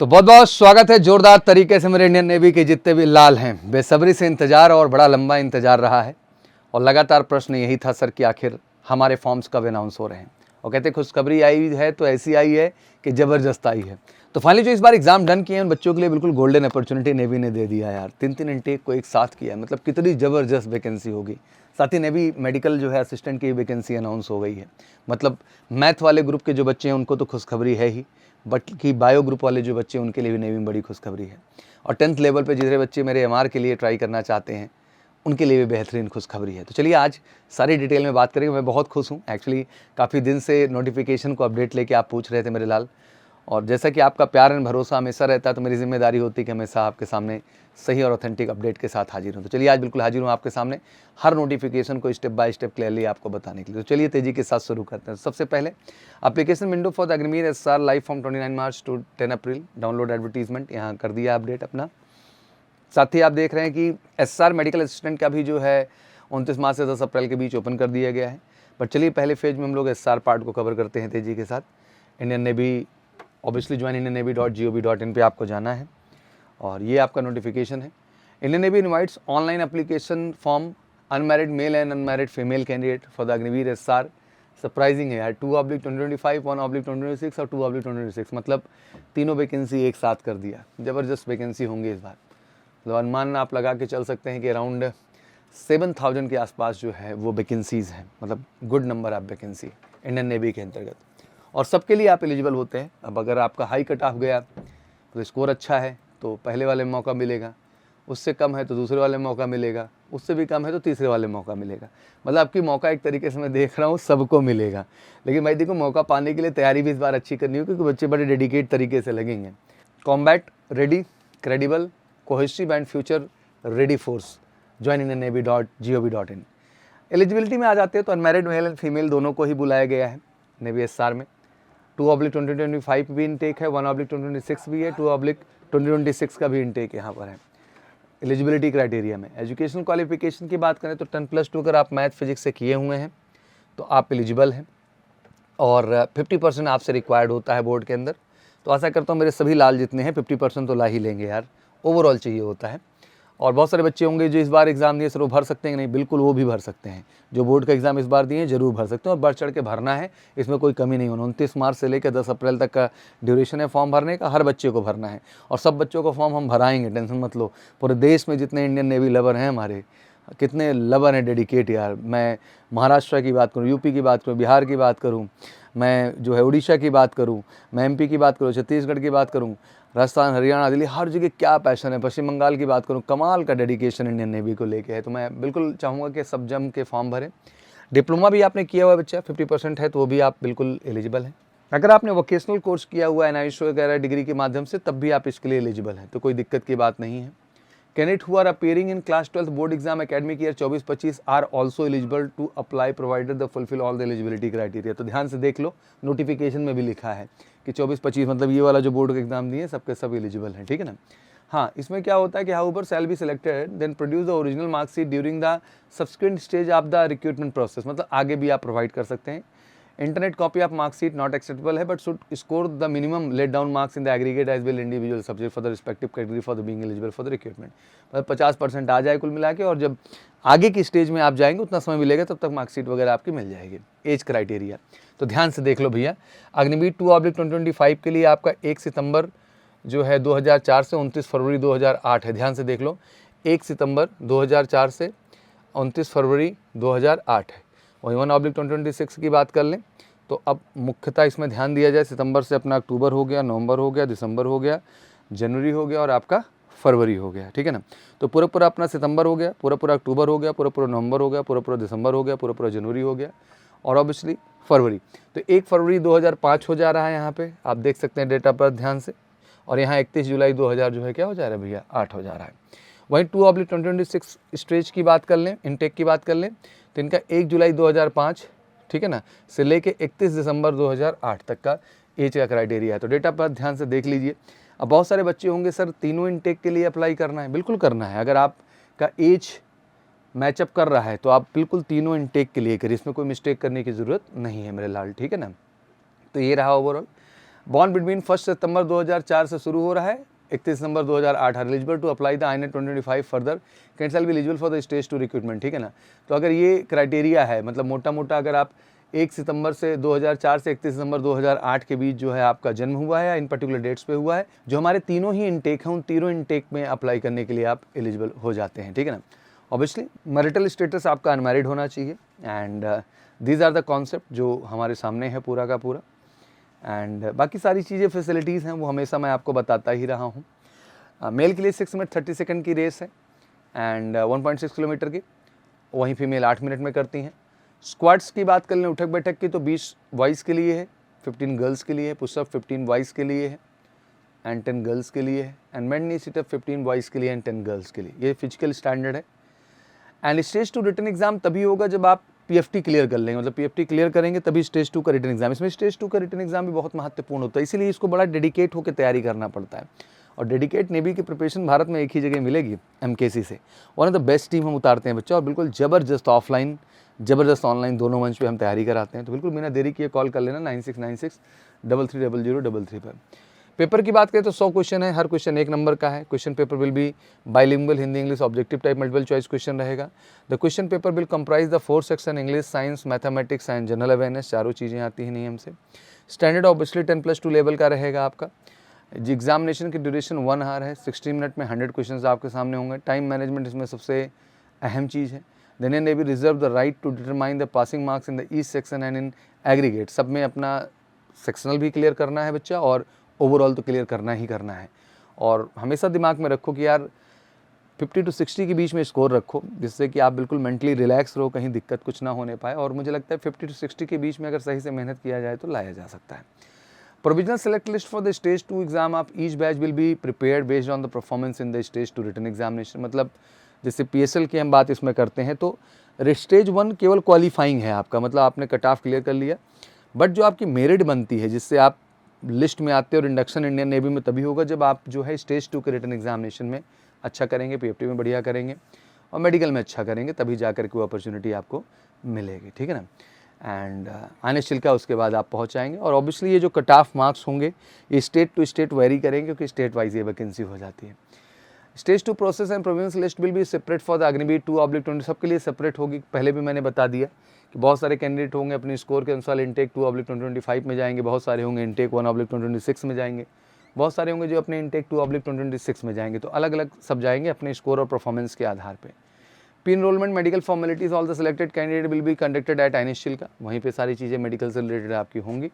तो बहुत बहुत स्वागत है जोरदार तरीके से मेरे इंडियन नेवी के जितने भी लाल हैं। बेसब्री से इंतजार और बड़ा लंबा इंतजार रहा है और लगातार प्रश्न यही था सर कि आखिर हमारे फॉर्म्स कब अनाउंस हो रहे हैं। और कहते खुशखबरी आई है तो ऐसी आई है कि ज़बरदस्त आई है। तो फाइनली जो इस बार एग्जाम डन किए हैं उन बच्चों के लिए बिल्कुल गोल्डन अपॉर्चुनिटी नेवी ने दे दिया यार। 3 इनटेक को एक साथ किया है, मतलब कितनी ज़बरदस्त वैकेंसी होगी। साथ ही नेवी मेडिकल जो है असिस्टेंट की वैकेंसी अनाउंस हो गई है। मतलब मैथ वाले ग्रुप के जो बच्चे हैं उनको तो खुशखबरी है ही, बट कि बायो ग्रुप वाले जो बच्चे हैं उनके लिए भी नेवी में बड़ी खुशखबरी है। और 10th लेवल पे जितने बच्चे मेरे एमआर के लिए ट्राई करना चाहते हैं उनके लिए भी बेहतरीन खुशखबरी है। तो चलिए आज सारी डिटेल में बात करेंगे। मैं बहुत खुश हूँ एक्चुअली, काफ़ी दिन से नोटिफिकेशन को अपडेट लेके आप पूछ रहे थे मेरे लाल, और जैसा कि आपका प्यार एंड भरोसा हमेशा रहता है तो मेरी जिम्मेदारी होती है कि हमेशा आपके सामने सही और ऑथेंटिक अपडेट के साथ हाजिर हूँ। तो चलिए आज बिल्कुल हाजिर हूँ आपके सामने हर नोटिफिकेशन को स्टेप बाय स्टेप क्लियरली आपको बताने के लिए। तो चलिए तेजी के साथ शुरू करते हैं। सबसे पहले application window for the Agniveer SR live from 29 March two 10 April, download advertisement यहाँ कर दिया अपडेट अपना। साथ ही आप देख रहे हैं कि एसआर मेडिकल असिस्टेंट का भी जो है 29 मार्च से 10 अप्रैल के बीच ओपन कर दिया गया है। बट चलिए पहले फेज में हम लोग एसआर पार्ट को कवर करते हैं तेजी के साथ। Indian navy obviously join indiannavy.gov.in पे आपको जाना है और ये आपका नोटिफिकेशन है। Indian navy invites online application form unmarried male and unmarried female candidate for the Agniveer SR. Surprising है यार, 2/2025, 1/2026 और 2/2026, मतलब तीनों वैकेंसी एक साथ कर दिया। ज़बरदस्त वैकेंसी होंगी इस बार। मतलब अनुमान आप लगा के चल सकते हैं कि अराउंड 7000 के आसपास जो है वो वैकेंसीज़ हैं। मतलब good number of vacancy Indian navy के अंतर्गत, और सबके लिए आप एलिजिबल होते हैं। अब अगर आपका हाई कट ऑफ गया तो स्कोर अच्छा है तो पहले वाले में मौका मिलेगा, उससे कम है तो दूसरे वाले में मौका मिलेगा, उससे भी कम है तो तीसरे वाले में मौका मिलेगा। मतलब आपकी मौका एक तरीके से मैं देख रहा हूँ सबको मिलेगा। लेकिन भाई देखो, मौका पाने के लिए तैयारी भी इस बार अच्छी करनी हो क्योंकि बच्चे बड़े डेडिकेट तरीके से लगेंगे। Combat ready, credible, cohesive and future ready force, join indiannavy.gov.in। Eligibility में आ जाते हैं तो अनमैरिड मेल एंड फीमेल दोनों को ही बुलाया गया है नेवी एसआर में। 2/2025 भी इनटेक है, 1/2026 भी है, 2/2026 का भी इनटेक यहाँ पर है एलिजिबिलिटी क्राइटेरिया में। एजुकेशनल क्वालिफिकेशन की बात करें तो 10+2 अगर आप मैथ फिजिक्स से किए हुए हैं तो आप एलिजिबल हैं और 50% आपसे रिक्वायर्ड होता है बोर्ड के अंदर। तो आशा करता हूँ मेरे सभी लाल जितने हैं 50% तो ला ही लेंगे यार, ओवरऑल चाहिए होता है। और बहुत सारे बच्चे होंगे जो इस बार एग्ज़ाम दिए सर वो भर सकते हैं कि नहीं, बिल्कुल वो भी भर सकते हैं। जो बोर्ड का एग्ज़ाम इस बार दिए जरूर भर सकते हैं और बढ़ चढ़ के भरना है, इसमें कोई कमी नहीं होना। 29 मार्च से लेकर 10 अप्रैल तक का ड्यूरेशन है फॉर्म भरने का, हर बच्चे को भरना है और सब बच्चों को फॉर्म हम भराएंगे, टेंशन मत लो। पूरे देश में जितने इंडियन नेवी लवर हैं हमारे, कितने लवर हैं डेडिकेट यार। मैं महाराष्ट्र की बात करूँ, यूपी की बात करूँ, बिहार की बात करूँ, मैं जो है उड़ीसा की बात करूँ, मैं एमपी की बात करूँ, छत्तीसगढ़ की बात करूँ, राजस्थान, हरियाणा, दिल्ली, हर जगह क्या पैशन है। पश्चिम बंगाल की बात करूँ, कमाल का डेडिकेशन इंडियन नेवी को लेके है। तो मैं बिल्कुल चाहूँगा कि सब जम के फॉर्म भरें। डिप्लोमा भी आपने किया हुआ है बच्चा 50% है तो वो भी आप बिल्कुल एलिजिबल हैं। अगर आपने वोकेशनल कोर्स किया हुआ है NISO वगैरह डिग्री के माध्यम से तब भी आप इसके लिए एलिजिबल हैं, तो कोई दिक्कत की बात नहीं है। Candidate who are appearing in class 12 board exam academic year 24-25 are also eligible to apply provided the fulfil all the eligibility criteria. तो ध्यान से देख लो, नोटिफिकेशन में भी लिखा है कि 24-25 मतलब ये वाला जो बोर्ड का एग्जाम दिए सबके सब एलिजिबल हैं, ठीक है ना। हाँ, इसमें क्या होता है कि however shall be selected then produce the original marksheet during the subsequent stage of the recruitment process. मतलब आगे भी आप प्रोवाइड कर सकते हैं। Internet copy of marksheet not acceptable है but should score the minimum laid down marks in the aggregate as well individual subject for the respective category for the being eligible for the recruitment. मतलब 50% आ जाए कुल मिला के, और जब आगे की स्टेज में आप जाएंगे उतना समय मिलेगा तब तक मार्कशीट वगैरह आपकी मिल जाएगी। एज क्राइटेरिया तो ध्यान से देख लो भैया। अग्निवीर 2/2025 के लिए आपका 1 सितंबर जो है 2004 से 29 फरवरी 2008 है। ध्यान से देख लो, 1 सितंबर 2004 से 29 फरवरी 2008 है। वही 1/2026 की बात कर लें तो अब मुख्यतः इसमें ध्यान दिया जाए, सितंबर से अपना अक्टूबर हो गया, नवंबर हो गया, दिसंबर हो गया, जनवरी हो गया और आपका फरवरी हो गया, ठीक है ना। तो पूरा पूरा अपना सितंबर हो गया, पूरा पूरा अक्टूबर हो गया, पूरा पूरा नवंबर हो गया, पूरा पूरा दिसंबर हो गया, पूरा पूरा जनवरी हो गया और ऑब्वियसली फरवरी। तो 1 फरवरी 2005 हो जा रहा है, यहाँ पे आप देख सकते हैं डेटा पर ध्यान से। और यहाँ 31 जुलाई 2000 जो है क्या हो जा रहा है भैया, 8 हो जा रहा है। वहीं 2/2026 स्टेज की बात कर लें, इनटेक की बात कर लें तो इनका 1 जुलाई 2005, ठीक है ना, से लेके 31 दिसंबर 2008 तक का एज का क्राइटेरिया है। तो डेटा पर ध्यान से देख लीजिए। अब बहुत सारे बच्चे होंगे सर तीनों इनटेक के लिए अप्लाई करना है, बिल्कुल करना है। अगर आपका एज मैचअप कर रहा है तो आप बिल्कुल तीनों इनटेक के लिए करिए, इसमें कोई मिस्टेक करने की ज़रूरत नहीं है मेरे लाल, ठीक है ना। तो ये रहा ओवरऑल। बॉर्न बिटवीन 1 सितंबर 2004 से शुरू हो रहा है, 31 December 2008 are eligible to apply the INET 2025 further can shall be eligible for the stage 2 recruitment, ठीक है ना। तो अगर ये क्राइटेरिया है, मतलब मोटा मोटा अगर आप 1 सितंबर से 2004 से 31 दिसंबर 2008 के बीच जो है आपका जन्म हुआ है या इन पर्टिकुलर डेट्स पे हुआ है, जो हमारे तीनों ही इनटेक हैं, उन तीनों इनटेक में अप्लाई करने के लिए आप एलिजिबल हो जाते हैं, ठीक है ना। ऑब्वियसली मैरिटल स्टेटस आपका अनमैरिड होना चाहिए and these are the concept जो हमारे सामने है पूरा का पूरा। एंड बाकी सारी चीज़ें फैसिलिटीज़ हैं वो हमेशा मैं आपको बताता ही रहा हूँ। मेल के लिए 6 मिनट 30 सेकंड की रेस है एंड 1.6 किलोमीटर की, वहीं फीमेल 8 मिनट में करती हैं। स्क्वाट्स की बात कर लें उठक बैठक की, तो 20 बॉयज़ के लिए है, 15 गर्ल्स के लिए है। पुशअप 15 बॉयज़ के लिए है एंड 10 गर्ल्स के लिए है। And man knee sit up 15 boys के लिए एंड 10 गर्ल्स के लिए। ये फिजिकल स्टैंडर्ड है। एंड स्टेज 2 रिटन एग्जाम तभी होगा जब आप PFT क्लियर कर लेंगे, मतलब PFT क्लियर करेंगे तभी स्टेज 2 का रिटन एग्जाम। इसमें स्टेज 2 का रिटन एग्जाम भी बहुत महत्वपूर्ण होता है, इसीलिए इसको बड़ा डेडिकेट होकर तैयारी करना पड़ता है। और डेडिकेट नेवी की प्रिपरेशन भारत में एक ही जगह मिलेगी, MKC से। One of the best team हम उतारते हैं बच्चा, और बिल्कुल ज़बरदस्त ऑफलाइन ज़बरदस्त ऑनलाइन दोनों मंच पे हम तैयारी कराते हैं। तो बिल्कुल बिना देरी किए कॉल कर लेना 9696330033 पर। पेपर की बात करें तो 100 क्वेश्चन है, हर क्वेश्चन 1 नंबर का है। Question paper will be bilingual, Hindi English, objective type multiple choice question रहेगा। The question paper will comprise the 4 section English, science, mathematics and general awareness, चारों चीज़ें आती हैं नियम से। स्टैंडर्ड ऑब्वियसली 10+2 लेवल का रहेगा आपका। एग्जामिनेशन की ड्यूरेशन 1 आवर है, 60 मिनट में 100 क्वेश्चन आपके सामने होंगे। टाइम मैनेजमेंट इसमें सबसे अहम चीज़ है। The Indian navy reserve the right to determine the passing marks in the each section and in aggregate. सब में अपना सेक्शनल भी क्लियर करना है बच्चा, और ओवरऑल तो क्लियर करना ही करना है। और हमेशा दिमाग में रखो कि यार 50 to 60 के बीच में स्कोर रखो, जिससे कि आप बिल्कुल मेंटली रिलैक्स रहो, कहीं दिक्कत कुछ ना होने पाए। और मुझे लगता है 50 to 60 के बीच में अगर सही से मेहनत किया जाए तो लाया जा सकता है। Provisional select list for the stage 2 exam of each batch will be prepared based on the performance in the stage 2 written examination. मतलब जैसे PSL की हम बात इसमें करते हैं तो स्टेज 1 केवल क्वालिफाइंग है आपका, मतलब आपने कट ऑफ क्लियर कर लिया। बट जो आपकी मेरिट बनती है, जिससे आप लिस्ट में आते हैं, और इंडक्शन इंडियन नेवी में तभी होगा जब आप जो है स्टेज 2 के रिटन एग्जामिनेशन में अच्छा करेंगे, PFT में बढ़िया करेंगे और मेडिकल में अच्छा करेंगे, तभी जाकर के वो अपॉर्चुनिटी आपको मिलेगी, ठीक है ना। एंड आने का उसके बाद आप पहुंच जाएंगे। और ऑब्वियसली ये जो कट ऑफ मार्क्स होंगे ये स्टेट टू स्टेट वेरी करेंगे, क्योंकि स्टेट वाइज ये वैकेंसी हो जाती है। Stage 2 process and provisional list will be separate for the Agniveer 2/20, सबके लिए सेपरेट होगी। पहले भी मैंने बता दिया कि बहुत सारे कैंडिडेट होंगे अपने स्कोर के अनुसार इंटेक 2/2025 में जाएंगे, बहुत सारे होंगे इंटेक 1/2026 में जाएंगे, बहुत सारे होंगे जो अपने इंटेक 2/2026 में जाएंगे। तो अलग अलग सब जाएंगे अपने स्कोर और परफॉर्मेंस के आधार पे। Pre enrolment medical formalities all the selected candidate will be conducted at INET का, वहीं पे सारी चीज़ें मेडिकल से रिलेटेड आपकी होंगी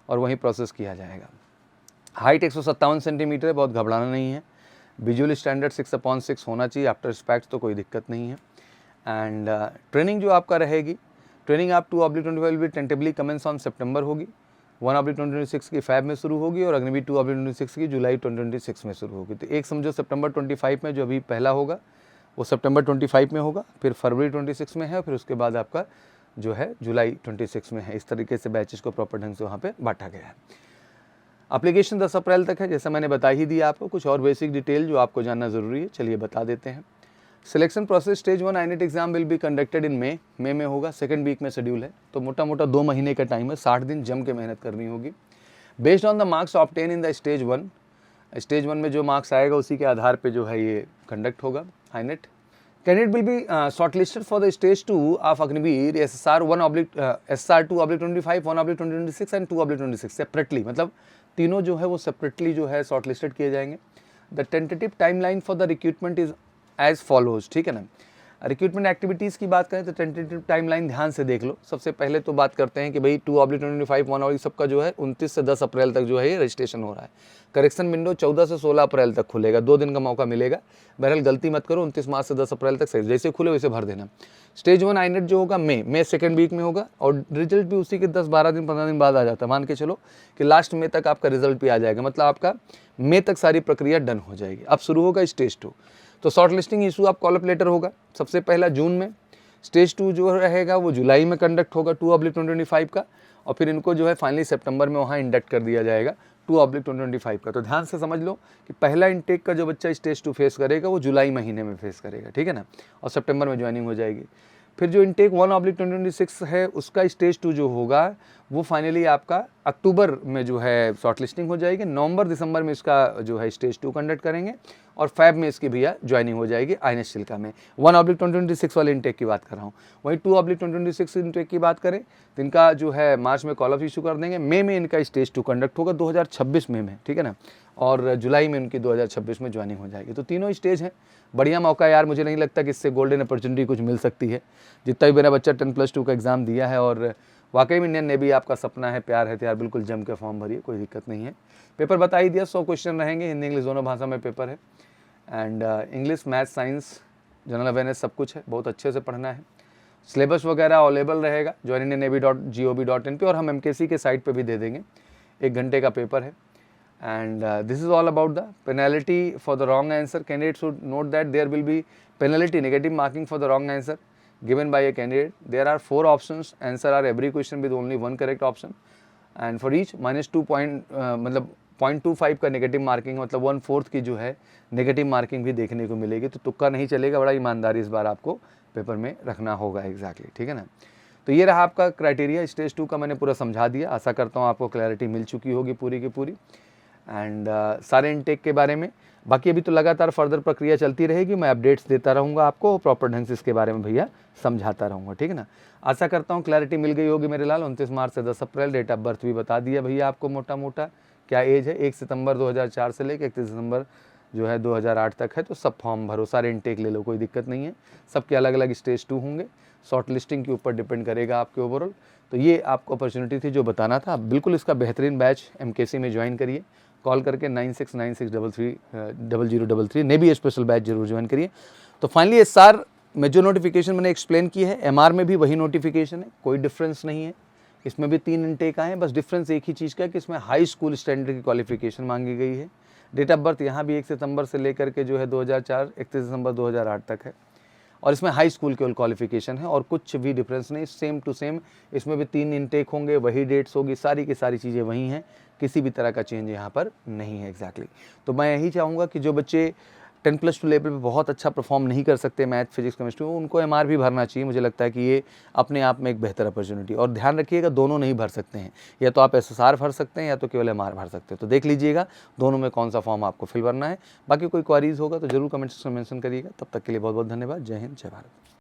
और वहीं प्रोसेस किया जाएगा। हाइट 157 सेंटीमीटर है, बहुत घबराना नहीं है। विजुअल स्टैंडर्ड 6/6 होना चाहिए, आफ्टर स्पेक्स तो कोई दिक्कत नहीं है। एंड ट्रेनिंग जो आपका रहेगी, ट्रेनिंग आप 2/25 will be tentatively commence on सितंबर होगी, 1/2026 की फैब में शुरू होगी और अग्निवीर 2/2026 की जुलाई 2026 में शुरू होगी। तो एक समझो सितंबर 25 में जो अभी पहला होगा वो सितंबर 25 में होगा, फिर फरवरी 26 में है, फिर उसके बाद आपका जो है जुलाई 26 में है। इस तरीके से बैचेस को प्रॉपर ढंग से वहाँ पे बांटा गया है। एप्लीकेशन 10 अप्रैल तक है, जैसा मैंने बता ही दिया आपको। कुछ और बेसिक डिटेल जो आपको जानना ज़रूरी है, चलिए बता देते हैं। Selection process stage 1 INET exam will be conducted in मई में होगा, सेकंड वीक में शेड्यूल है। तो मोटा मोटा 2 महीने का टाइम है, 60 दिन जम के मेहनत करनी होगी। Based on the marks obtain in the stage 1 में जो मार्क्स आएगा उसी के आधार पे जो है ये कंडक्ट होगा INET। Candidate will be shortlisted for the stage 2 of Agniveer SSR 2/25, 1/2026 and 2/2026 separately, मतलब तीनों जो है वो सेपरेटली जो है शॉर्टलिस्टेड किए जाएंगे। The tentative timeline for the recruitment is as follows, ठीक है ना। रिक्रूटमेट एक्टिविटीज़ की बात करें तो टेंटेटिव टाइमलाइन ध्यान से देख लो। सबसे पहले तो बात करते हैं कि भाई 2/25, 1 सबका जो है 29 से 10 अप्रैल तक जो है ये रजिस्ट्रेशन हो रहा है। करेक्शन विंडो 14 से 16 अप्रैल तक खुलेगा, 2 दिन का मौका मिलेगा। बहरहाल गलती मत करो, 29 मार्च से 10 अप्रैल तक सही, जैसे खुले वैसे भर देना। स्टेज 1 INET जो होगा मई सेकंड वीक में होगा और रिजल्ट भी उसी के 10-12 दिन 15 दिन बाद आ जाता है। मान के चलो कि लास्ट मई तक आपका रिजल्ट भी आ जाएगा, मतलब आपका मई तक सारी प्रक्रिया डन हो जाएगी। अब शुरू होगा स्टेज 2। तो शॉर्ट लिस्टिंग इशू आप कॉल अप लेटर होगा सबसे पहला जून में। स्टेज 2 जो रहेगा वो जुलाई में कंडक्ट होगा 2/2025 का, और फिर इनको जो है फाइनली सितंबर में वहाँ इंडक्ट कर दिया जाएगा 2/2025 का। तो ध्यान से समझ लो कि पहला इंटेक का जो बच्चा स्टेज 2 फेस करेगा वो जुलाई महीने में फेस करेगा, ठीक है ना, और सितंबर में ज्वाइनिंग हो जाएगी। फिर जो इंटेक 1/2026 है उसका स्टेज 2 जो होगा वो फाइनली आपका अक्टूबर में जो है शॉर्ट लिस्टिंग हो जाएगी, नवंबर दिसंबर में इसका जो है स्टेज 2 कंडक्ट करेंगे और फैब में इसकी भैया ज्वाइनिंग हो जाएगी आईएनएस चिल्का में। 1/2026 वाले इनटेक की बात कर रहा हूँ। वहीं 2/2026 इनटेक की बात करें तो इनका जो है मार्च में कॉल ऑफ इशू कर देंगे, मई में इनका स्टेज 2 कंडक्ट होगा 2026 में, ठीक है ना, और जुलाई में उनकी 2026 में ज्वाइनिंग हो जाएगी। तो तीनों स्टेज हैं, बढ़िया मौका यार, मुझे नहीं लगता कि इससे गोल्डन अपॉर्चुनिटी कुछ मिल सकती है। जितना भी मेरा बच्चा 10+2 का एग्ज़ाम दिया है और वाकई में इंडियन नेवी आपका सपना है, प्यार है, तो यार बिल्कुल जम के फॉर्म भरिए, कोई दिक्कत नहीं है। पेपर बता ही दिया, 100 क्वेश्चन रहेंगे, हिंदी इंग्लिश दोनों भाषा में पेपर है। And English, math, science, general awareness सब कुछ है, बहुत अच्छे से पढ़ना है। सिलेबस वगैरह अवेलेबल रहेगा joinindiannavy.gov.in पे, और हम MKC के साइट पे भी दे देंगे। 1 घंटे का पेपर है। And this is all about the penalty for the wrong answer. Candidate should note that there will be penalty, negative marking for the wrong answer given by a candidate. There are 4 options, answer are every question with only 1 correct option, and for each -2 point मतलब 0.25 का negative marking, मतलब 1/4 की जो है negative marking भी देखने को मिलेगी। तो तुक्का नहीं चलेगा, बड़ा ईमानदारी इस बार आपको पेपर में रखना होगा। एग्जैक्टली, ठीक है ना। तो ये रहा आपका क्राइटेरिया स्टेज 2 का, मैंने पूरा समझा दिया। आशा करता हूँ आपको क्लैरिटी मिल चुकी होगी पूरी की पूरी। एंड सारे इनटेक के बारे में बाकी अभी तो लगातार फर्दर प्रक्रिया चलती रहेगी, मैं अपडेट्स देता रहूँगा आपको, प्रॉपर ढंग से इसके बारे में भैया समझाता रहूँगा, ठीक है ना। आशा करता हूँ क्लैरिटी मिल गई होगी मेरे लाल। 29 मार्च से 10 अप्रैल, डेट ऑफ बर्थ भी बता दिया भैया आपको मोटा मोटा, क्या एज है। 1 सितंबर 2004 से लेकर 31 दिसंबर जो है 2008 तक है। तो सब फॉर्म भरो, सारे इनटेक ले लो, कोई दिक्कत नहीं है। सबके अलग अलग स्टेज 2 होंगे, शॉर्ट लिस्टिंग के ऊपर डिपेंड करेगा आपके ओवरऑल। तो ये आपको अपॉर्चुनिटी थी जो बताना था। बिल्कुल इसका बेहतरीन बैच MKC में ज्वाइन करिए, कॉल करके 9696330033 नेवी स्पेशल बैच जरूर ज्वाइन करिए। तो फाइनली SR में जो नोटिफिकेशन मैंने एक्सप्लेन की है, MR में भी वही नोटिफिकेशन है, कोई डिफरेंस नहीं है। इसमें भी 3 इनटेक आए हैं, बस डिफरेंस एक ही चीज़ का है कि इसमें हाई स्कूल स्टैंडर्ड की क्वालिफिकेशन मांगी गई है। डेट ऑफ बर्थ यहाँ भी 1 सितंबर से लेकर के जो है 2004 31 दिसंबर 2008 तक है, और इसमें हाई स्कूल केवल क्वालिफिकेशन है और कुछ भी डिफरेंस नहीं, सेम टू सेम। इसमें भी 3 इनटेक होंगे, वही डेट्स होगी, सारी की सारी चीज़ें वही हैं, किसी भी तरह का चेंज यहाँ पर नहीं है। एग्जैक्टली तो मैं यही चाहूँगा कि जो बच्चे 10+2 लेवल पे बहुत अच्छा परफॉर्म नहीं कर सकते मैथ, फिजिक्स, केमिस्ट्री, उनको MR भी भरना चाहिए। मुझे लगता है कि ये अपने आप में एक बेहतर अपॉर्चुनिटी, और ध्यान रखिएगा दोनों नहीं भर सकते हैं, या तो आप SSR भर सकते हैं या तो केवल MR भर सकते हैं। तो देख लीजिएगा दोनों में कौन सा फॉर्म आपको फिल भरना है। बाकी कोई क्वारीज होगा तो जरूर कमेंट्स में मेंशन करिएगा। तब तक के लिए बहुत बहुत धन्यवाद। जय हिंद, जय भारत।